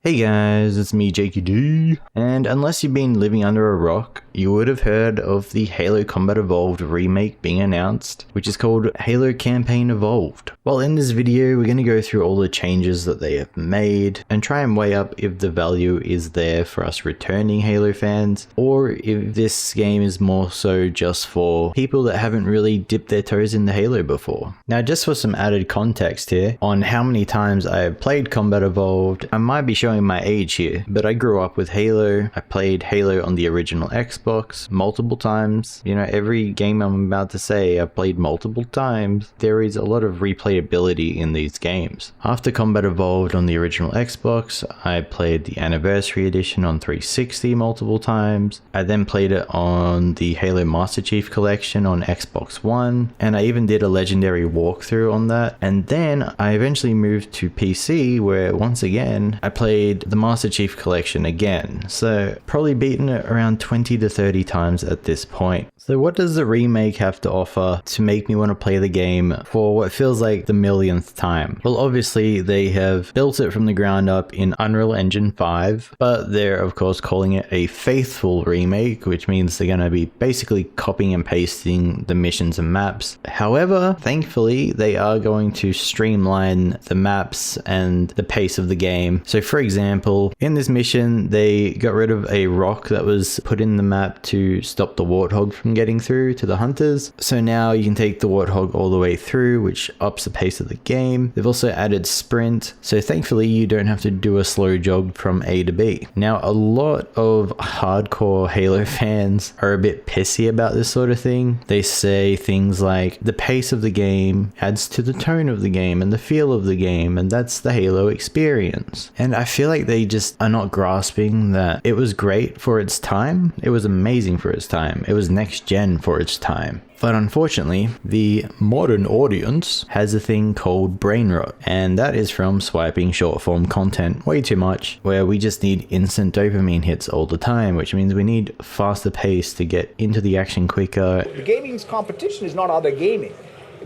Hey guys, it's me JQD, and unless you've been living under a rock, you would have heard of the Halo Combat Evolved remake being announced, which is called Halo Campaign Evolved. Well, in this video, we're going to go through all the changes that they have made and try and weigh up if the value is there for us returning Halo fans, or if this game is more so just for people that haven't really dipped their toes into Halo before. Now, just for some added context here on how many times I have played Combat Evolved, I might be showing my age here, but I grew up with Halo. I played Halo on the original Xbox multiple times. You know, every game I'm about to say I've played multiple times. There is a lot of replayability in these games. After Combat Evolved on the original Xbox, I played the Anniversary Edition on 360 multiple times. I then played it on the Halo Master Chief Collection on Xbox One, and I even did a legendary walkthrough on that. And then I eventually moved to PC, where once again I played the Master Chief Collection again, so probably beaten it around 20 to 30 times at this point. So what does the remake have to offer to make me want to play the game for what feels like the millionth time? Well, obviously they have built it from the ground up in Unreal Engine 5, but they're of course calling it a faithful remake, which means they're going to be basically copying and pasting the missions and maps. However, thankfully they are going to streamline the maps and the pace of the game. So for example, in this mission they got rid of a rock that was put in the map to stop the Warthog from getting through to the hunters. So now you can take the Warthog all the way through, which ups the pace of the game. They've also added sprint, so thankfully you don't have to do a slow jog from A to B. Now, a lot of hardcore Halo fans are a bit pissy about this sort of thing. They say things like the pace of the game adds to the tone of the game and the feel of the game, and that's the Halo experience. And I feel like they just are not grasping that it was great for its time. It was amazing for its time. It was next gen for its time. But unfortunately, the modern audience has a thing called brain rot, and that is from swiping short form content way too much, where we just need instant dopamine hits all the time, which means we need faster pace to get into the action quicker. Gaming's competition is not other gaming.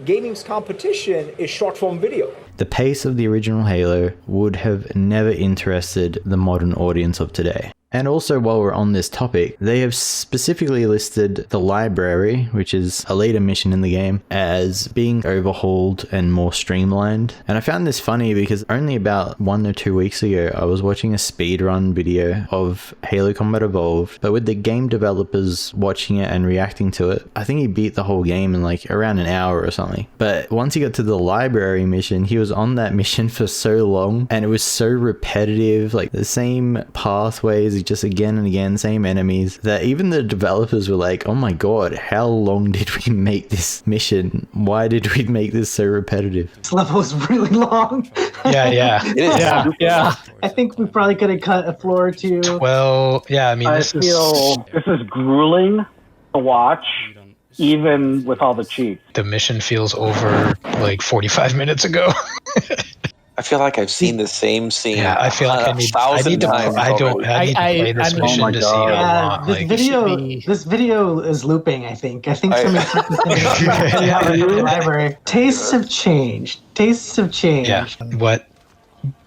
Gaming's competition is short form video. The pace of the original Halo would have never interested the modern audience of today. And also, while we're on this topic, they have specifically listed the library, which is a later mission in the game, as being overhauled and more streamlined. And I found this funny because only about 1 or 2 weeks ago, I was watching a speedrun video of Halo Combat Evolved, but with the game developers watching it and reacting to it, I think he beat the whole game in like around an hour or something. But once he got to the library mission, he was on that mission for so long, and it was so repetitive, like the same pathways, just again and again, same enemies, that even the developers were like, oh my god, how long did we make this mission? Why did we make this so repetitive? This level is really long. Yeah. It is. Yeah. I think we probably could have cut a floor or two. Well, yeah, I mean, this is grueling to watch, even with all the cheats. The mission feels over like 45 minutes ago. I feel like I've seen the same scene. Yeah, I feel like I need to play this mission to see how long. This video is looping, I think. I think somebody's library. Tastes have changed. Yeah, what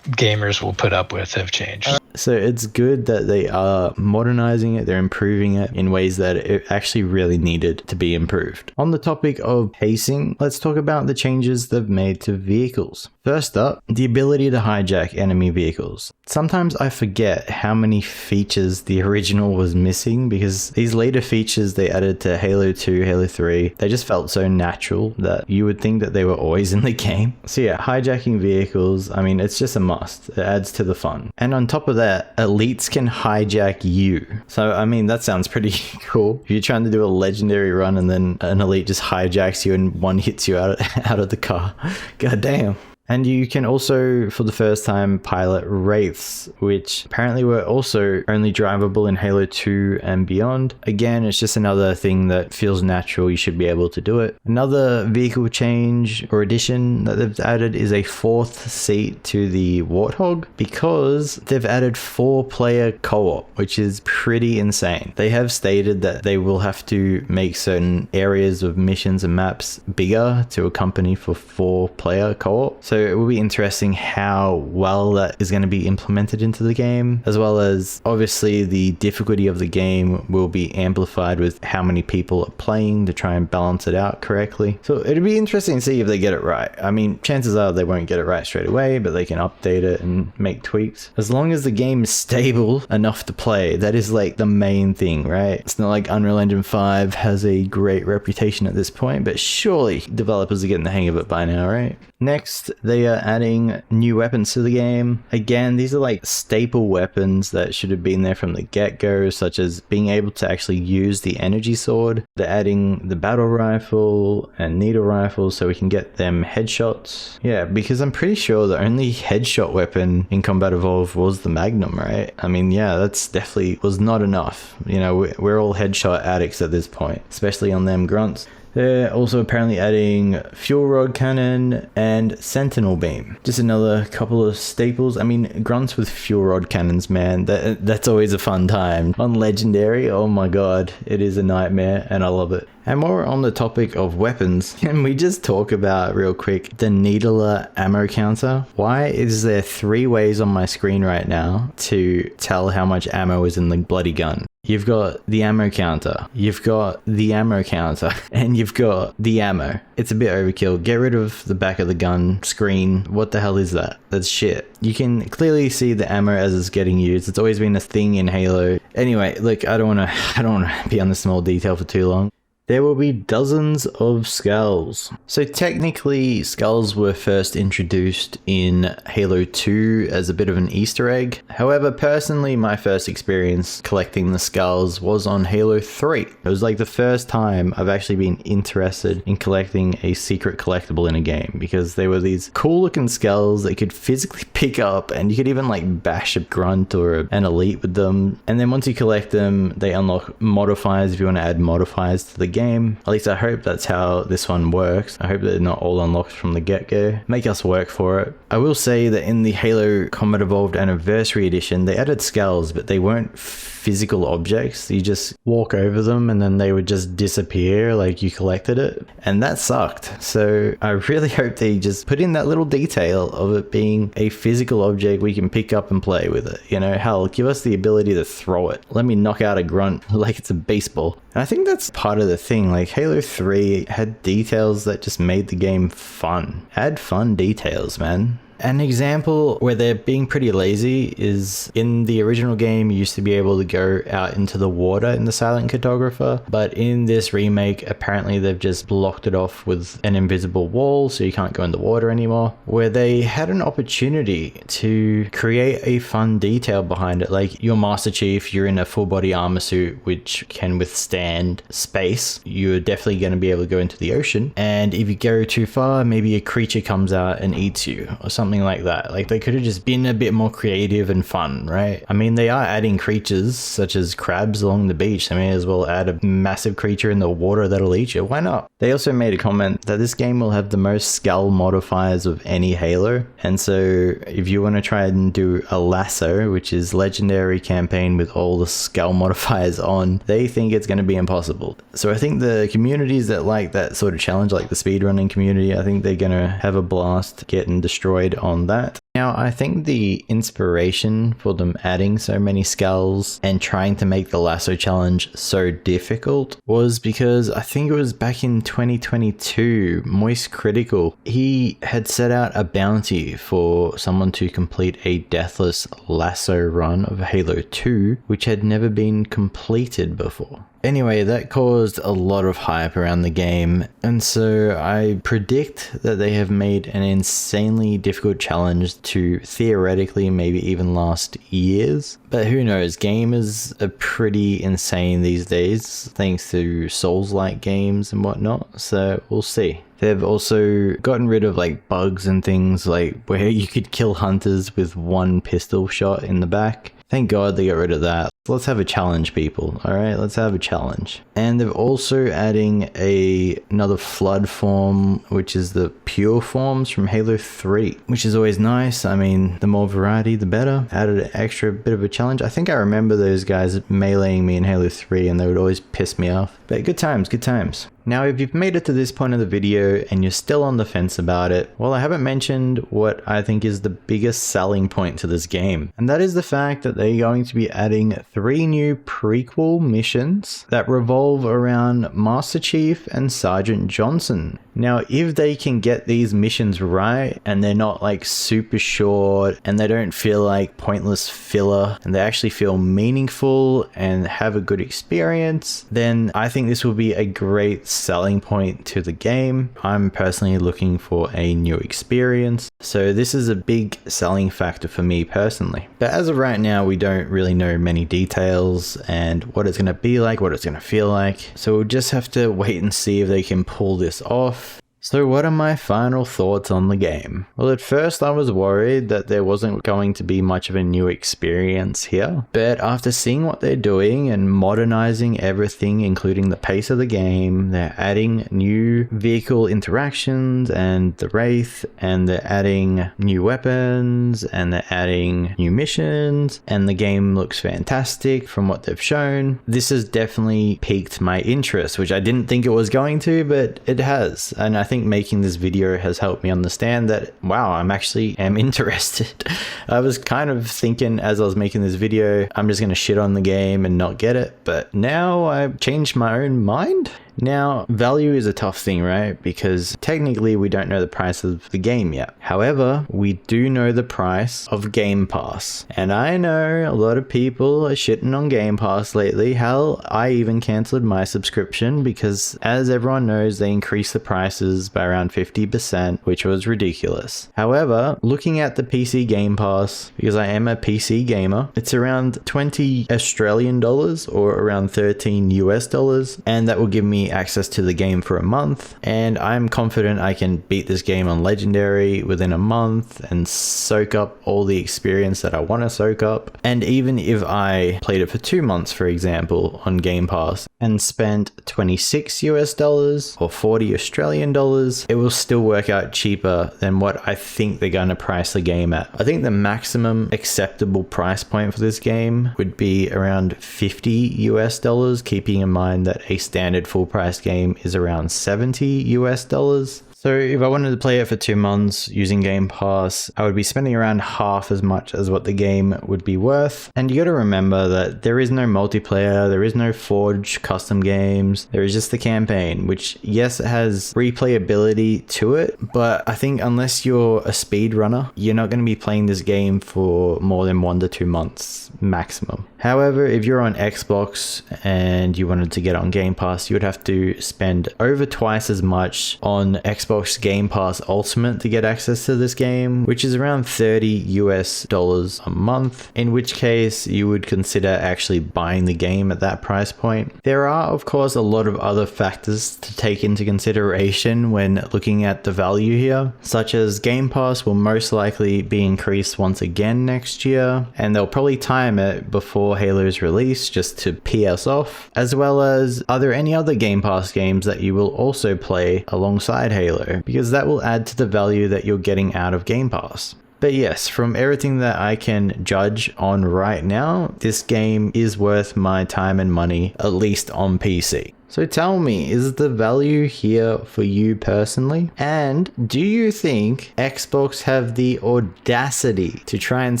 gamers will put up with have changed. So it's good that they are modernizing it, they're improving it in ways that it actually really needed to be improved. On the topic of pacing, let's talk about the changes they've made to vehicles. First up, the ability to hijack enemy vehicles. Sometimes I forget how many features the original was missing, because these later features they added to Halo 2, Halo 3, they just felt so natural that you would think that they were always in the game. So yeah, hijacking vehicles, I mean, it's just a must. It adds to the fun. And on top of that, elites can hijack you. So I mean, that sounds pretty cool. If you're trying to do a legendary run and then an elite just hijacks you and one hits you out of the car. God damn. And you can also, for the first time, pilot Wraiths, which apparently were also only drivable in Halo 2 and beyond. Again, it's just another thing that feels natural. You should be able to do it. Another vehicle change or addition that they've added is a 4th seat to the Warthog, because they've added 4-player co-op, which is pretty insane. They have stated that they will have to make certain areas of missions and maps bigger to accompany for 4-player co-op. So it will be interesting how well that is going to be implemented into the game, as well as obviously the difficulty of the game will be amplified with how many people are playing to try and balance it out correctly. So it'll be interesting to see if they get it right. I mean, chances are they won't get it right straight away, but they can update it and make tweaks. As long as the game is stable enough to play, that is like the main thing, right? It's not like Unreal Engine 5 has a great reputation at this point, but surely developers are getting the hang of it by now, right? Next, they are adding new weapons to the game. Again, these are like staple weapons that should have been there from the get-go, such as being able to actually use the energy sword. They're adding the battle rifle and needle rifle so we can get them headshots. Yeah, because I'm pretty sure the only headshot weapon in Combat Evolved was the Magnum, right? I mean, yeah, that's definitely was not enough. You know, we're all headshot addicts at this point, especially on them grunts. They're also apparently adding fuel rod cannon and sentinel beam. Just another couple of staples. I mean, grunts with fuel rod cannons, man, that's always a fun time. On Legendary, oh my god, it is a nightmare and I love it. And more on the topic of weapons, can we just talk about real quick the needler ammo counter? Why is there 3 ways on my screen right now to tell how much ammo is in the bloody gun? You've got the ammo counter, you've got the ammo counter, and you've got the ammo. It's a bit overkill. Get rid of the back of the gun screen. What the hell is that? That's shit. You can clearly see the ammo as it's getting used. It's always been a thing in Halo. Anyway, look, I don't want to be on the small detail for too long. There will be dozens of skulls. So technically, skulls were first introduced in Halo 2 as a bit of an Easter egg. However, personally, my first experience collecting the skulls was on Halo 3. It was like the first time I've actually been interested in collecting a secret collectible in a game, because they were these cool looking skulls that you could physically pick up, and you could even like bash a grunt or an elite with them. And then once you collect them, they unlock modifiers if you want to add modifiers to the game. At least I hope that's how this one works. I hope they're not all unlocked from the get-go. Make us work for it. I will say that in the Halo Combat Evolved Anniversary Edition, they added skulls, but they weren't physical objects. You just walk over them and then they would just disappear like you collected it. And that sucked. So I really hope they just put in that little detail of it being a physical object we can pick up and play with it. You know, hell, give us the ability to throw it. Let me knock out a grunt like it's a baseball. And I think that's part of the thing. Like Halo 3 had details that just made the game fun. Add fun details, man. An example where they're being pretty lazy is in the original game, you used to be able to go out into the water in the silent cartographer, but in this remake, apparently they've just blocked it off with an invisible wall, so you can't go in the water anymore, where they had an opportunity to create a fun detail behind it. Like your Master Chief, you're in a full body armor suit which can withstand space. You're definitely going to be able to go into the ocean, and if you go too far, maybe a creature comes out and eats you or something like that. Like they could have just been a bit more creative and fun, right? I mean, they are adding creatures such as crabs along the beach. They may as well add a massive creature in the water that'll eat you. Why not? They also made a comment that this game will have the most skull modifiers of any Halo. And so if you want to try and do a LASO, which is legendary campaign with all the skull modifiers on, they think it's going to be impossible. So I think the communities that like that sort of challenge, like the speedrunning community, I think they're going to have a blast getting destroyed on that. Now, I think the inspiration for them adding so many skulls and trying to make the LASO challenge so difficult was because I think it was back in 2022, Moist Critical, he had set out a bounty for someone to complete a deathless LASO run of Halo 2, which had never been completed before. Anyway, that caused a lot of hype around the game, and so I predict that they have made an insanely difficult challenge to theoretically maybe even last years. But who knows, gamers are pretty insane these days thanks to Souls-like games and whatnot, so we'll see. They've also gotten rid of like bugs and things like where you could kill hunters with one pistol shot in the back. Thank God they got rid of that. Let's have a challenge, people. All right, let's have a challenge. And they're also adding another flood form, which is the pure forms from Halo 3, which is always nice. I mean, the more variety, the better. Added an extra bit of a challenge. I think I remember those guys meleeing me in Halo 3 and they would always piss me off. But good times, good times. Now, if you've made it to this point of the video and you're still on the fence about it, well, I haven't mentioned what I think is the biggest selling point to this game. And that is the fact that they're going to be adding 3 new prequel missions that revolve around Master Chief and Sergeant Johnson. Now, if they can get these missions right and they're not like super short and they don't feel like pointless filler and they actually feel meaningful and have a good experience, then I think this will be a great selling point to the game. I'm personally looking for a new experience, so this is a big selling factor for me personally. But as of right now, we don't really know many details and what it's going to be like, what it's going to feel like, so we'll just have to wait and see if they can pull this off. So what are my final thoughts on the game? Well, at first I was worried that there wasn't going to be much of a new experience here, but after seeing what they're doing and modernizing everything, including the pace of the game, they're adding new vehicle interactions and the Wraith, and they're adding new weapons, and they're adding new missions, and the game looks fantastic from what they've shown. This has definitely piqued my interest, which I didn't think it was going to, but it has, and I think making this video has helped me understand that, wow, I'm actually interested. I was kind of thinking as I was making this video, I'm just going to shit on the game and not get it, but now I've changed my own mind. Now, value is a tough thing, right? Because technically we don't know the price of the game yet. However, we do know the price of Game Pass. And I know a lot of people are shitting on Game Pass lately. Hell, I even cancelled my subscription because, as everyone knows, they increased the prices by around 50%, which was ridiculous. However, looking at the PC Game Pass, because I am a PC gamer, it's around 20 Australian dollars or around 13 US dollars, and that will give me access to the game for a month, and I'm confident I can beat this game on Legendary within a month and soak up all the experience that I want to soak up. And even if I played it for 2 months, for example, on Game Pass and spent 26 US dollars or 40 Australian dollars, it will still work out cheaper than what I think they're going to price the game at. I think the maximum acceptable price point for this game would be around 50 US dollars, keeping in mind that a standard full price game is around 70 US dollars. So if I wanted to play it for 2 months using Game Pass, I would be spending around half as much as what the game would be worth. And you got to remember that there is no multiplayer, there is no forged custom games, there is just the campaign, which yes, it has replayability to it, but I think unless you're a speedrunner, you're not going to be playing this game for more than 1 to 2 months maximum. However, if you're on Xbox and you wanted to get on Game Pass, you would have to spend over twice as much on Xbox Game Pass Ultimate to get access to this game, which is around 30 US dollars a month, in which case you would consider actually buying the game at that price point. There are, of course, a lot of other factors to take into consideration when looking at the value here, such as Game Pass will most likely be increased once again next year, and they'll probably time it before Halo's release just to pee us off, as well as are there any other Game Pass games that you will also play alongside Halo, because that will add to the value that you're getting out of Game Pass. But yes, from everything that I can judge on right now, this game is worth my time and money, at least on PC. So tell me, is the value here for you personally? And do you think Xbox have the audacity to try and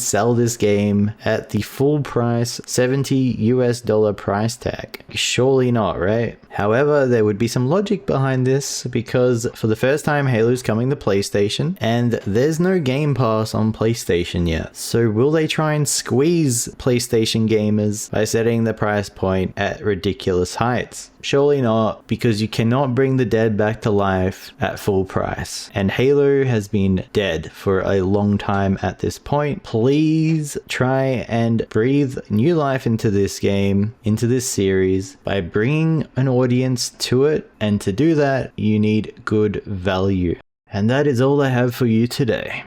sell this game at the full price, 70 US dollar price tag? Surely not, right? However, there would be some logic behind this because for the first time Halo's coming to PlayStation and there's no Game Pass on PlayStation yet. So will they try and squeeze PlayStation gamers by setting the price point at ridiculous heights? Surely not, because you cannot bring the dead back to life at full price. And Halo has been dead for a long time at this point. Please try and breathe new life into this game, into this series, by bringing an audience to it. And to do that, you need good value. And that is all I have for you today.